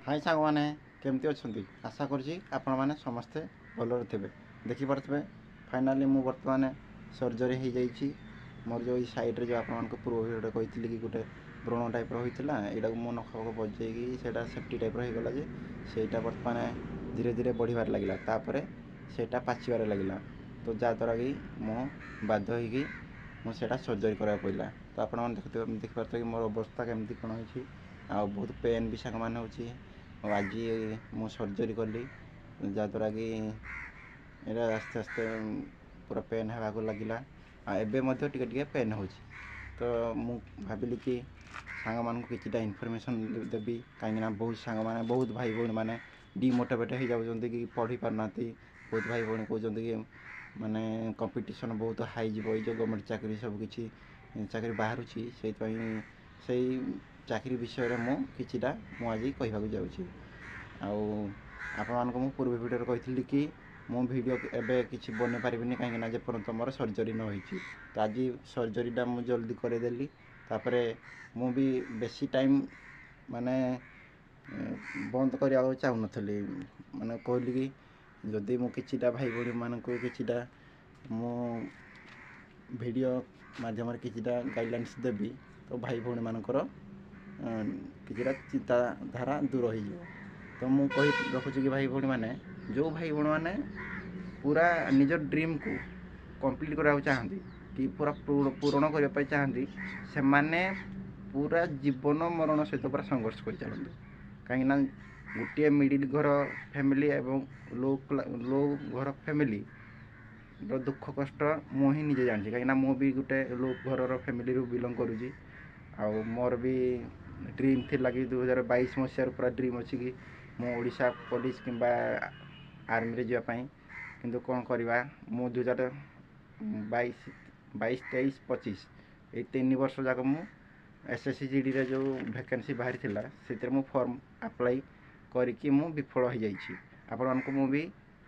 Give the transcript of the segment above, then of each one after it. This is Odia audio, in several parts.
हाय सांग मैंने केमती अच्छा आशा करें समस्ते भलरे थे देखिपे फाइनाली मु बर्तमान सर्जरी हो जाइए मोर जो सैड्रे जो आप पूर्व भिडियो कही कि गोटे व्रण टाइप होता यहाँ मो नख बजे से सेफ्टी टाइप रहीगला सेटा बर्तमान धीरे धीरे बढ़िबार लगे तापर सेटा पाचिबार लगे तो जहाँद्वारा कि मो बाध्य होगी मुझे सर्जरी करा पड़ा तो आप देखिपे कि मोर अवस्था केमती कौन हो बहुत पेन भी सांग मान हो आज मु सर्जरी कली जहाँद्वारा कि यहाँ आस्ते आस्ते पूरा पेन होगा लगला एवं टे पेन हो तो मु भाविली कि सांग मान किसी इनफर्मेशन देवी कहीं बहुत सांग मैंने बहुत भाई भौणी मैंने डिमोटिवेट हो जाती कि पढ़ी पारना बहुत भाई भौणी कहते कि माने कंपटीशन बहुत हाई जो गवर्नमेंट चाकरी सबकि चाकरी बाहर से चाकरी विषय में किसीटा मुझे कहवाक जाऊँगी आपण पूर्व भिडियो कही कि मु भिडियो एवं किसी बन पारिनी कहीं जेपर्यंत मोर सर्जरी न होती तो आज सर्जरीटा मुझे जल्दी करदेली तापर मु भी बेसी टाइम माने बंद करने को चाहून माने कहली कि जदि मु किसीटा भाई भौणी मानक किसीटा मु भिडियो माध्यम किसीटा गाइडलाइंस देवी तो भाई भौणी मानकर किसीटा चिंताधारा दूर हो तो मु कही रखुची कि भाई भौणी मैंने जो भाई भौणी मैंने पूरा निज ड्रीम को कंप्लीट करने चाहती कि पूरा पूरण करने चाहती से माने पूरा जीवन मरण सहित पूरा संघर्ष कर चलते कहीं गोटे मिडिल घर फैमिली एवं लो घर फैमिली दुख कष्ट मुझे निजे जानी कहीं मु भी गोटे लो घर फैमिली बिलंग करुँची आउ मोर भी ड्रीम थी कि 2022 मसीह पूरा ड्रीम अच्छी कि मु ओडिशा पुलिस किंबा आर्मी रे जावाई किंतु कौन करवा मु 2022 23 25 ये 3 वर्ष जाक मु एसएससी रे जो वैकेंसी बाहरी थिला से मु फॉर्म अप्लाई करके मु विफल हो जाइए आपण मानक मु भी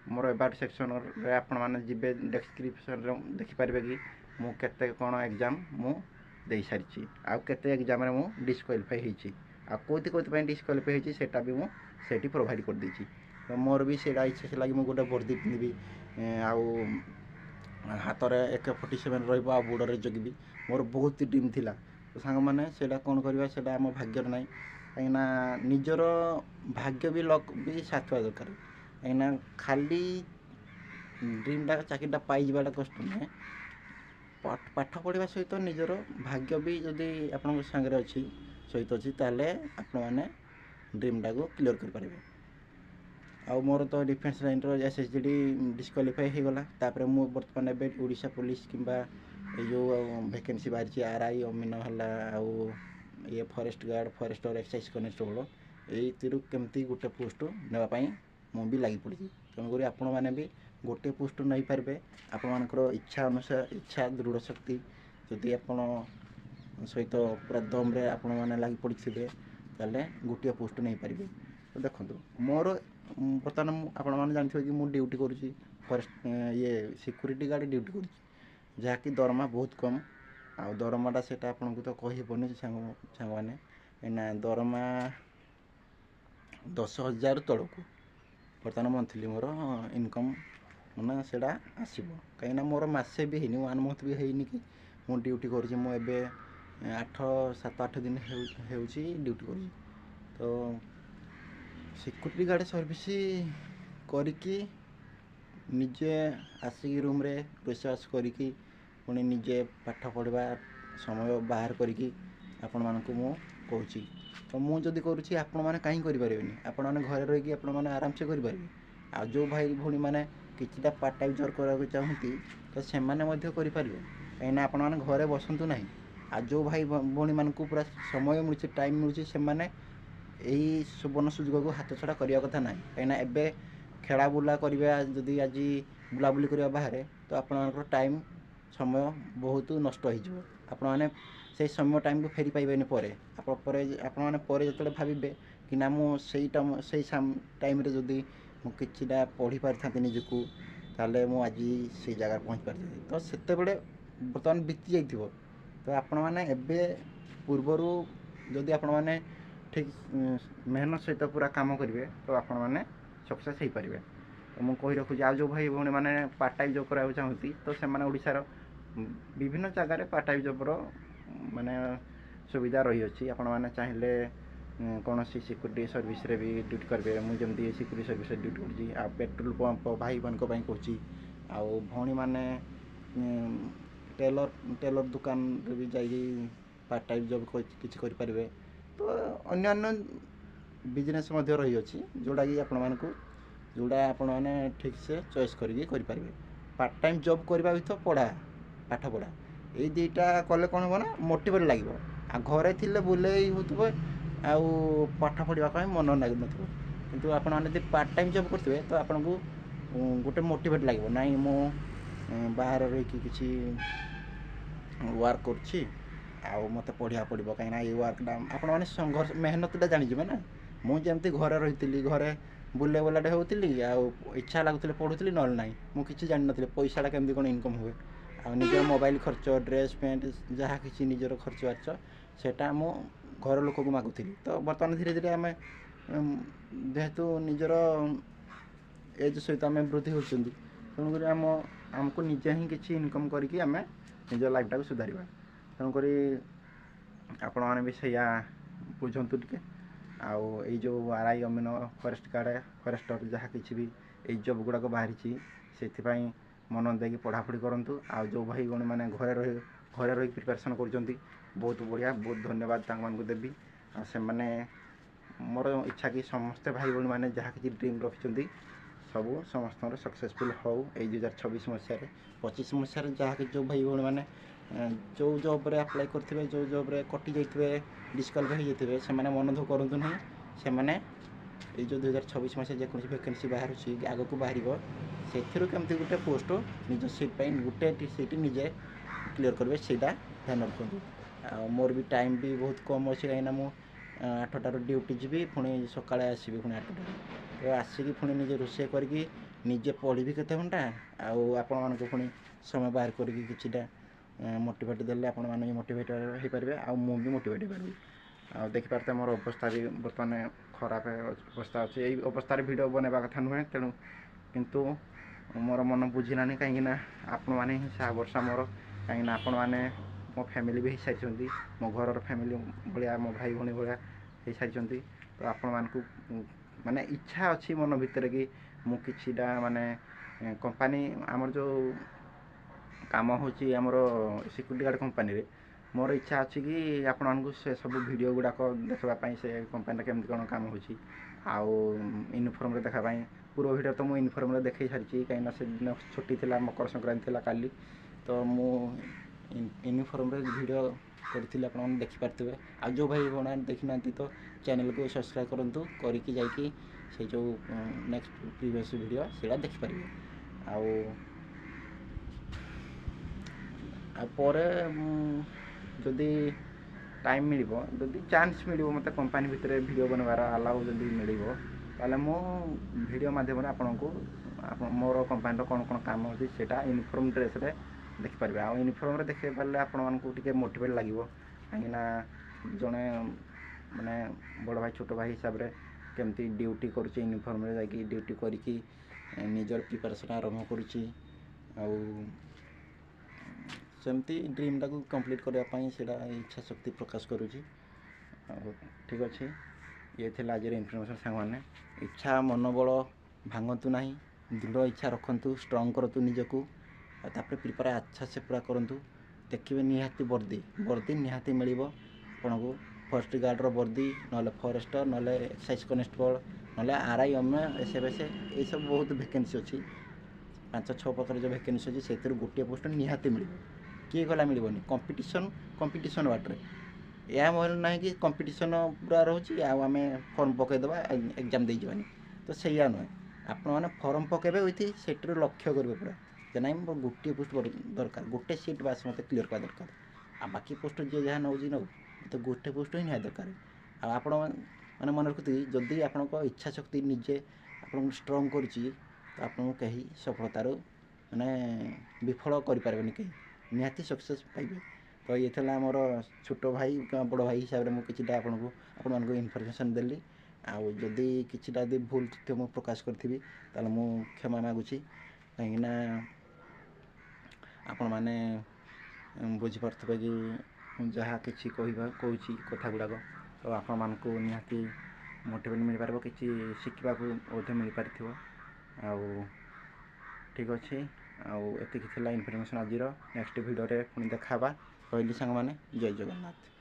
मोर एबाउट सेक्शन रे आपण माने जिबे डिस्क्रिप्शन रे देखि पारबे कि मु केते कोन एग्जाम मु दे सारी आउ केते एग्जाम रे मु डिस्क्वालिफाई होइछि आ कोथि कोथि पय डिस्क्वालिफाई होइछि सेटा भी मु सेठी प्रोवाइड कर देछि तो मोर भी सेटा इच्छा से लगी मु गोटे वर्दी पिंधि आउ हाथ में AK-47 रही बुड़े जगिबी मोर बहुत ड्रीम थिला तो सांग मैंने सेटा कौन करवा सेटा आम भाग्यर ना कहीं निजर भाग्य भी लक भी साथ दरकार कहीं खाली ड्रीमटा चाकरीटा पाइबाटा कष्ट नुहे पाठ पढ़ा सहित निजर भाग्य भी जदि आपण सांगे अच्छी सहित अच्छी ताले आपण मैंने ड्रीमटा को क्लीयर कर आउ मोर तो डिफेन्स लाइन SSGD डिस्क्वालिफाई हो गला तापर मु बर्तमान एबे ओडिशा पुलिस किंबा जो वैकेंसी बाहरी RI अमीन हला आउ ये forest guard forester excise constable यू केमती गोटे पोस्ट नापी मु भी लगी पड़ी तेणुक आपण मैंने भी गोटे पोस्ट नहीं पारे आपर इच्छा अनुसार इच्छा दृढ़ शक्ति जदि आपण सहित पूरा दम्रे आपण मैंने लगी पड़ी थे गोटे पोस्ट नहीं पारे तो देखो मोर बर्तमान आपण मैंने जानते कि मुझे ड्यूटी करुँची फॉरेस्ट ये सिक्यूरीटी गार्ड ड्यूटी करुँची जहाँकि दरमा बहुत कम आ दरमाटा से आपको तो कहीबनी सांग मैंने कहीं दरमा 10,000 तलू बर्तमान मंथली मोर इनकम मैंने से आसो कहीं मोर मसे भी है 1 मंथ भी है कि मु ड्यूटी करुँची मुझे 7-8 दिन हो ड्यूटी करुँची तो सिक्यूरीटी गार्ड सर्विस करके निजे आसिक रूम रे रोषेबास करके पुणी निजे पाठ पढ़ा समय बाहर करके आपण मानक मु कहूँ तो मुझे करुँची आपण मैंने कहीं करें आपण मैंने घरे रहीकि आपण मैंने आराम से करें आ जो भाई भौणी मैंने किसीटा पार्ट टाइम जॉब करने चाहती तो से करें कहीं आपण मैंने घरे बसतु ना आ जो भाई भौणी मानक पूरा समय मिलूँ टाइम मिलूँ से यही सुवर्ण सुजोग को हाथ छड़ा करने कथा ना कहीं एबे खेला बुला करवा जदि आज बुलाबुली करवा बाहर तो आप टाइम समय बहुत नष्ट हो आपण मैंने से समय टाइम को फेरी पाइबेनि आपने जो भावे कि ना मुझे टाइम जदि मुझा पढ़ी पारि था निजक ताले मु आज से जगह पहुँच पारि तो से बर्तमान बीती जाइए तो आपण मैंने एबे पूर्वर जदि आपण मैंने ଠିକ୍ ମେହନତ ସହିତ ପୁରା କାମ କରିବେ ତ ଆପଣମାନେ ସକ୍ସେସ୍ ହେଇପାରିବେ। ତ ମୁଁ କହି ରଖୁଛି, ଆଉ ଯେଉଁ ଭାଇ ଭଉଣୀମାନେ ପାର୍ଟ ଟାଇମ୍ ଜବ୍ କରିବାକୁ ଚାହୁଁଛନ୍ତି ତ ସେମାନେ ଓଡ଼ିଶାର ବିଭିନ୍ନ ଜାଗାରେ ପାର୍ଟ ଟାଇମ୍ ଜବ୍ର ମାନେ ସୁବିଧା ରହିଅଛି। ଆପଣମାନେ ଚାହିଁଲେ କୌଣସି ସିକ୍ୟୁରିଟି ସର୍ଭିସରେ ବି ଡ୍ୟୁଟି କରିବେ। ମୁଁ ଯେମିତି ସିକ୍ୟୁରିଟି ସର୍ଭିସରେ ଡ୍ୟୁଟି କରୁଛି। ଆଉ ପେଟ୍ରୋଲ ପମ୍ପ ଭାଇମାନଙ୍କ ପାଇଁ କହୁଛି। ଆଉ ଭଉଣୀମାନେ ଟେଲର ଦୋକାନରେ ବି ଯାଇକି ପାର୍ଟ ଟାଇମ୍ ଜବ୍ କିଛି କରିପାରିବେ। ତ ଅନ୍ୟାନ୍ୟ ବିଜନେସ୍ ମଧ୍ୟ ରହିଅଛି, ଯେଉଁଟାକି ଯେଉଁଟା ଆପଣମାନେ ଠିକ୍ସେ ଚଏସ୍ କରିକି କରିପାରିବେ। ପାର୍ଟ ଟାଇମ୍ ଜବ୍ କରିବା ସହିତ ପାଠପଢ଼ା ଏଇ ଦୁଇଟା କଲେ କ'ଣ ହେବ ନା ମୋଟିଭେଟ୍ ଲାଗିବ। ଆଉ ଘରେ ଥିଲେ ବୁଲେଇ ହେଉଥିବ ଆଉ ପାଠ ପଢ଼ିବା ପାଇଁ ମନ ଲାଗୁନଥିବ। କିନ୍ତୁ ଆପଣମାନେ ଯଦି ପାର୍ଟ ଟାଇମ୍ ଜବ୍ କରୁଥିବେ ତ ଆପଣଙ୍କୁ ଗୋଟେ ମୋଟିଭେଟ୍ ଲାଗିବ, ନାଇଁ ମୁଁ ବାହାରେ ରହିକି କିଛି ୱାର୍କ କରୁଛି ଆଉ ମୋତେ ପଢ଼ିବାକୁ ପଡ଼ିବ, କାହିଁକିନା ଏଇ ୱାର୍କଟା ଆପଣମାନେ ସଂଘର୍ଷ ମେହନତଟା ଜାଣିଯିବେ ନା। ମୁଁ ଯେମିତି ଘରେ ରହିଥିଲି, ଘରେ ବୁଲାଟେ ହେଉଥିଲି ଆଉ ଇଚ୍ଛା ଲାଗୁଥିଲେ ପଢ଼ୁଥିଲି, ନହେଲେ ନାହିଁ ମୁଁ କିଛି ଜାଣିନଥିଲି ପଇସାଟା କେମିତି କ'ଣ ଇନକମ୍ ହୁଏ। ଆଉ ନିଜର ମୋବାଇଲ୍ ଖର୍ଚ୍ଚ, ଡ୍ରେସ୍ ପ୍ୟାଣ୍ଟ ଯାହା କିଛି ନିଜର ଖର୍ଚ୍ଚ ବାର୍ଚ୍ଚ ସେଇଟା ମୁଁ ଘର ଲୋକକୁ ମାଗୁଥିଲି। ତ ବର୍ତ୍ତମାନ ଧୀରେ ଧୀରେ ଆମେ ଯେହେତୁ ନିଜର ଏଜ୍ ସହିତ ଆମେ ବୃଦ୍ଧି ହେଉଛନ୍ତି, ତେଣୁକରି ଆମକୁ ନିଜେ ହିଁ କିଛି ଇନକମ୍ କରିକି ଆମେ ନିଜ ଲାଇଫ୍ଟାକୁ ସୁଧାରିବା। ତେଣୁକରି ଆପଣମାନେ ବି ସେଇଆ ବୁଝନ୍ତୁ ଟିକେ। ଆଉ ଏଇ ଯେଉଁ RI ଅମିନ ଫରେଷ୍ଟ ଗାର୍ଡ଼ ଫରେଷ୍ଟର ଯାହା କିଛି ବି ଏଇ ଜବ୍ ଗୁଡ଼ାକ ବାହାରିଛି, ସେଥିପାଇଁ ମନ ଦେଇକି ପଢ଼ାପଢ଼ି କରନ୍ତୁ। ଆଉ ଯେଉଁ ଭାଇ ଭଉଣୀମାନେ ଘରେ ରହି ପ୍ରିପାରେସନ୍ କରୁଛନ୍ତି, ବହୁତ ବଢ଼ିଆ, ବହୁତ ଧନ୍ୟବାଦ ତାଙ୍କମାନଙ୍କୁ ଦେବି। ଆଉ ସେମାନେ ମୋର ଇଚ୍ଛା କି ସମସ୍ତେ ଭାଇ ଭଉଣୀମାନେ ଯାହା କିଛି ଡ୍ରିମ୍ ରଖିଛନ୍ତି ସବୁ ସମସ୍ତଙ୍କର ସକ୍ସେସଫୁଲ୍ ହେଉ ଏଇ 2026 ମସିହାରେ। 25 ମସିହାରେ ଯାହା କିଛି ଯେଉଁ ଭାଇ ଭଉଣୀମାନେ ଯେଉଁ ଜବ୍ରେ ଆପ୍ଲାଏ କରିଥିବେ, ଯେଉଁ ଜବ୍ରେ କଟି ଯାଇଥିବେ, ଡିସ୍କ୍ୱାଲିଫାଇ ହେଇଯାଇଥିବେ, ସେମାନେ ମନ ଦୁଃଖ କରନ୍ତୁ ନାହିଁ। ସେମାନେ ଏଇ ଯେଉଁ 2026 ମସିହା ଯେକୌଣସି ଭ୍ୟାକେନ୍ସି ବାହାରୁଛି, ଆଗକୁ ବାହାରିବ, ସେଥିରୁ କେମିତି ଗୋଟେ ପୋଷ୍ଟ ନିଜ ସିଟ୍ ପାଇଁ ଗୋଟେ ସିଟ୍ ନିଜେ କ୍ଲିୟର୍ କରିବେ, ସେଇଟା ଧ୍ୟାନ ରଖନ୍ତୁ। ଆଉ ମୋର ବି ଟାଇମ୍ ବି ବହୁତ କମ୍ ଅଛି, କାହିଁକିନା ମୁଁ 8ଟାରୁ ଡ୍ୟୁଟି ଯିବି, ପୁଣି ସକାଳେ ଆସିବି ପୁଣି 8ଟାରୁ। ତ ଆସିକି ପୁଣି ନିଜେ ରୋଷେଇ କରିକି ନିଜେ ପଢ଼ିବି କେତେ ଘଣ୍ଟା, ଆଉ ଆପଣମାନଙ୍କୁ ପୁଣି ସମୟ ବାହାର କରିକି କିଛିଟା ମୋଟିଭେଟ୍ ଦେଲେ ଆପଣମାନେ ବି ମୋଟିଭେଟ୍ ହେଇପାରିବେ, ଆଉ ମୁଁ ବି ମୋଟିଭେଟ୍ ହେଇପାରିବି। ଆଉ ଦେଖିପାରୁଥିବେ ମୋର ଅବସ୍ଥା ବି ବର୍ତ୍ତମାନ ଖରାପ ଅବସ୍ଥା ଅଛି। ଏଇ ଅବସ୍ଥାରେ ଭିଡ଼ିଓ ବନେଇବା କଥା ନୁହେଁ, କିନ୍ତୁ ମୋର ମନ ବୁଝିଲାନି, କାହିଁକିନା ଆପଣମାନେ ହିଁ ସାହା ଭରସା ମୋର। କାହିଁକିନା ଆପଣମାନେ ମୋ ଫ୍ୟାମିଲି ବି ହେଇସାରିଛନ୍ତି, ମୋ ଘରର ଫ୍ୟାମିଲି ଭଳିଆ, ମୋ ଭାଇ ଭଉଣୀ ଭଳିଆ ହେଇସାରିଛନ୍ତି। ତ ଆପଣମାନଙ୍କୁ ମାନେ ଇଚ୍ଛା ଅଛି ମନ ଭିତରେ କି ମୁଁ କିଛିଟା ମାନେ କମ୍ପାନୀ, ଆମର ଯେଉଁ କାମ ହେଉଛି ଆମର ସିକ୍ୟୁରିଟି ଗାର୍ଡ଼ କମ୍ପାନୀରେ, ମୋର ଇଚ୍ଛା ଅଛି କି ଆପଣମାନଙ୍କୁ ସେ ସବୁ ଭିଡ଼ିଓ ଗୁଡ଼ାକ ଦେଖିବା ପାଇଁ, ସେ କମ୍ପାନୀରେ କେମିତି କ'ଣ କାମ ହେଉଛି, ଆଉ ୟୁନିଫର୍ମରେ ଦେଖିବା ପାଇଁ। ପୂର୍ବ ଭିଡ଼ିଓ ତ ମୁଁ ୟୁନିଫର୍ମରେ ଦେଖାଇ ସାରିଛି, କାହିଁକିନା ସେଦିନ ଛୁଟି ଥିଲା, ମକର ସଂକ୍ରାନ୍ତି ଥିଲା କାଲି। ତ ମୁଁ ୟୁନିଫର୍ମରେ ଭିଡ଼ିଓ କରିଥିଲି, ଆପଣମାନେ ଦେଖିପାରୁଥିବେ। ଆଉ ଯେଉଁ ଭାଇ ଭଉଣୀମାନେ ଦେଖିନାହାନ୍ତି ତ ଚ୍ୟାନେଲ୍କୁ ସବସ୍କ୍ରାଇବ୍ କରନ୍ତୁ, କରିକି ଯାଇକି ସେଇ ଯେଉଁ ନେକ୍ସଟ ପ୍ରିଭିୟସ୍ ଭିଡ଼ିଓ ସେଇଟା ଦେଖିପାରିବେ। ଆଉ ପରେ ଯଦି ଟାଇମ୍ ମିଳିବ, ଯଦି ଚାନ୍ସ ମିଳିବ, ମୋତେ କମ୍ପାନୀ ଭିତରେ ଭିଡ଼ିଓ ବନେଇବାର ଆଲାଉ ଯଦି ମିଳିବ, ତାହେଲେ ମୁଁ ଭିଡ଼ିଓ ମାଧ୍ୟମରେ ଆପଣଙ୍କୁ ମୋର କମ୍ପାନୀର କ'ଣ କ'ଣ କାମ ଅଛି ସେଇଟା ୟୁନିଫର୍ମ ଡ୍ରେସ୍ରେ ଦେଖିପାରିବେ। ଆଉ ୟୁନିଫର୍ମରେ ଦେଖାଇ ପାରିଲେ ଆପଣମାନଙ୍କୁ ଟିକେ ମୋଟିଭେଟ୍ ଲାଗିବ, କାହିଁକିନା ଜଣେ ମାନେ ବଡ଼ ଭାଇ ଛୋଟ ଭାଇ ହିସାବରେ କେମିତି ଡ୍ୟୁଟି କରୁଛି, ୟୁନିଫର୍ମରେ ଯାଇକି ଡ୍ୟୁଟି କରିକି ନିଜର ପ୍ରିପାରେସନ୍ ଆରମ୍ଭ କରୁଛି। ଆଉ ସେମିତି ଡ୍ରିମ୍ଟାକୁ କମ୍ପ୍ଲିଟ୍ କରିବା ପାଇଁ ସେଇଟା ଇଚ୍ଛା ଶକ୍ତି ପ୍ରକାଶ କରୁଛି। ଆଉ ଠିକ୍ ଅଛି, ଇଏ ଥିଲା ଆଜିର ଇନଫର୍ମେସନ୍ ସାଙ୍ଗମାନେ। ଇଚ୍ଛା ମନୋବଳ ଭାଙ୍ଗନ୍ତୁ ନାହିଁ, ଦୃଢ଼ ଇଚ୍ଛା ରଖନ୍ତୁ, ଷ୍ଟ୍ରଙ୍ଗ କରନ୍ତୁ ନିଜକୁ, ଆଉ ତାପରେ ପ୍ରିପେୟାର ଆଚ୍ଛା ସେ ପୁରା କରନ୍ତୁ। ଦେଖିବେ ନିହାତି ବର୍ଦି ନିହାତି ମିଳିବ ଆପଣଙ୍କୁ। ଫରେଷ୍ଟ ଗାର୍ଡ଼ର ବର୍ଦି, ନହେଲେ ଫରେଷ୍ଟର, ନହେଲେ ଏକ୍ସାଇଜ୍ କନେଷ୍ଟବଳ, ନହେଲେ RI ଅମିନ SFS, ଏଇସବୁ ବହୁତ ଭ୍ୟାକେନ୍ସି ଅଛି। 5-6 ପ୍ରକାର ଯେଉଁ ଭ୍ୟାକେନ୍ସି ଅଛି, ସେଥିରୁ ଗୋଟିଏ ପୋଷ୍ଟ ନିହାତି ମିଳିବ। କିଏ ଗଲା ମିଳିବନି? କମ୍ପିଟିସନ୍ ବାଟରେ। ଏହା ମାନେ ନାହିଁ କି କମ୍ପିଟିସନ୍ ପୁରା ରହୁଛି ଆଉ ଆମେ ଫର୍ମ ପକାଇଦେବା, ଏକ୍ଜାମ୍ ଦେଇଯିବାନି। ତ ସେଇଆ ନୁହେଁ, ଆପଣମାନେ ଫର୍ମ ପକାଇବେ ଉଇଥ୍ ସେଠିରୁ ଲକ୍ଷ୍ୟ କରିବେ ପୁରା ଯେ ନାଇଁ ମୋର ଗୋଟିଏ ପୋଷ୍ଟ ଦରକାର, ଗୋଟେ ସିଟ୍ ବାସ୍ ମୋତେ କ୍ଲିୟର୍ କରିବା ଦରକାର। ଆଉ ବାକି ପୋଷ୍ଟ ଯିଏ ଯାହା ନେଉଛି ନେଉ, ମୋତେ ଗୋଟେ ପୋଷ୍ଟ ହିଁ ନିହାତି ଦରକାର। ଆଉ ଆପଣ ମାନେ ମନେ ରଖୁଥିବେ, ଯଦି ଆପଣଙ୍କ ଇଚ୍ଛା ଶକ୍ତି ନିଜେ ଆପଣଙ୍କୁ ଷ୍ଟ୍ରଙ୍ଗ କରୁଛି, ତ ଆପଣଙ୍କୁ କେହି ସଫଳତାରୁ ମାନେ ବିଫଳ କରିପାରିବେନି, କେହି ନିହାତି ସକ୍ସେସ୍ ପାଇବେ। ତ ଇଏ ଥିଲା ମୋର ଛୋଟ ଭାଇ କିମ୍ବା ବଡ଼ ଭାଇ ହିସାବରେ ମୁଁ କିଛିଟା ଆପଣମାନଙ୍କୁ ଇନଫର୍ମେସନ୍ ଦେଲି। ଆଉ ଯଦି କିଛିଟା ଯଦି ଭୁଲ ତଥ୍ୟ ମୁଁ ପ୍ରକାଶ କରିଥିବି ତାହେଲେ ମୁଁ କ୍ଷମା ମାଗୁଛି, କାହିଁକିନା ଆପଣମାନେ ବୁଝିପାରୁଥିବେ କି ମୁଁ ଯାହା କିଛି କହୁଛି କଥା ଗୁଡ଼ାକ, ତ ଆପଣମାନଙ୍କୁ ନିହାତି ମୋଟିଭେଟ୍ ମିଳିପାରିବ, କିଛି ଶିଖିବାକୁ ମଧ୍ୟ ମିଳିପାରିଥିବ। ଆଉ ଠିକ୍ ଅଛି, ଆଉ ଏତିକି ଥିଲା ଇନଫର୍ମେସନ୍ ଆଜିର। ନେକ୍ସଟ ଭିଡ଼ିଓରେ ପୁଣି ଦେଖା ହେବା। ରହିଲି ସାଙ୍ଗମାନେ, ଜୟ ଜଗନ୍ନାଥ।